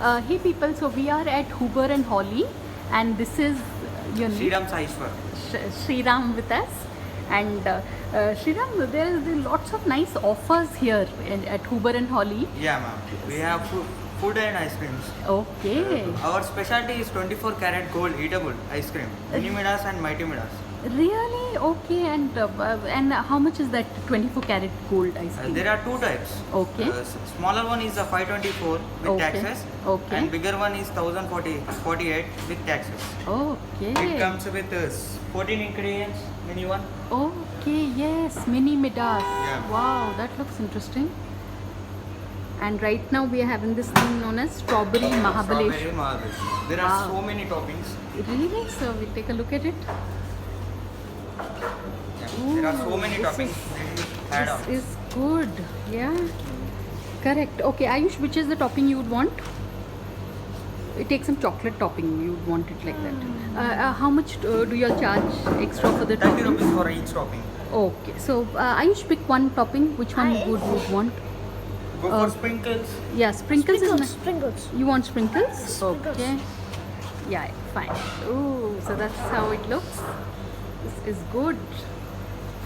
Hey people, so we are at Huber and Hawley, and this is Sriram's Ishwar. Sriram with us. And Sriram, there are lots of nice offers here at Huber and Hawley. Yeah, ma'am. We have food and ice creams. Okay. Our specialty is 24 karat gold eatable ice cream, mini midas and mighty midas. Really? Okay. And how much is that 24 karat gold ice cream? There are two types. Okay. Smaller one is the 524 with Okay. taxes. Okay. And bigger one is 1048 with taxes. Okay. It comes with 14 ingredients, mini one. Okay, yes, mini midas. Yeah. Wow, that looks interesting. And right now we are having this thing known as strawberry Mahabaleshwar. Strawberry Mahabaleshwar. There are so many toppings. Really? So we'll take a look at it. Yeah. There are so many toppings. Add on. This is good. Yeah. Correct. Okay, Ayush, which is the topping you would want? Take some chocolate topping. You would want it like that. How much do you charge extra for the 30 topping? rupees for each topping. Okay. So Ayush, pick one topping. Which one would you want? Go for sprinkles. Yeah, sprinkles is nice. Sprinkles. You want sprinkles? Sprinkles. Okay. Yeah, fine. Oh, so that's how it looks. This is good.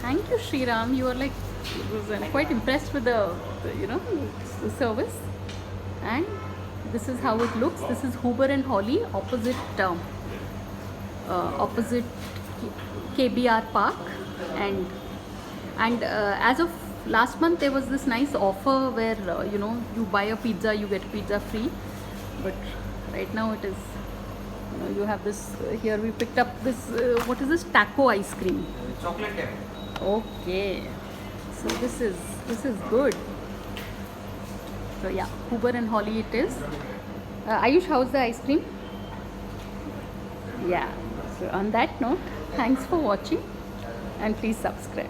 Thank you, Sriram. You are like, I'm quite impressed with the service. And this is how it looks. This is Huber and Hawley, opposite KBR Park, and as of last month there was this nice offer where you buy a pizza, you get pizza free. But right now it is, you have this here. We picked up this what is this, taco ice cream? Chocolate cake. Okay, so this is good. So yeah, Huber and Hawley it is. Ayush, how's the ice cream? Yeah. So on that note, thanks for watching and please subscribe.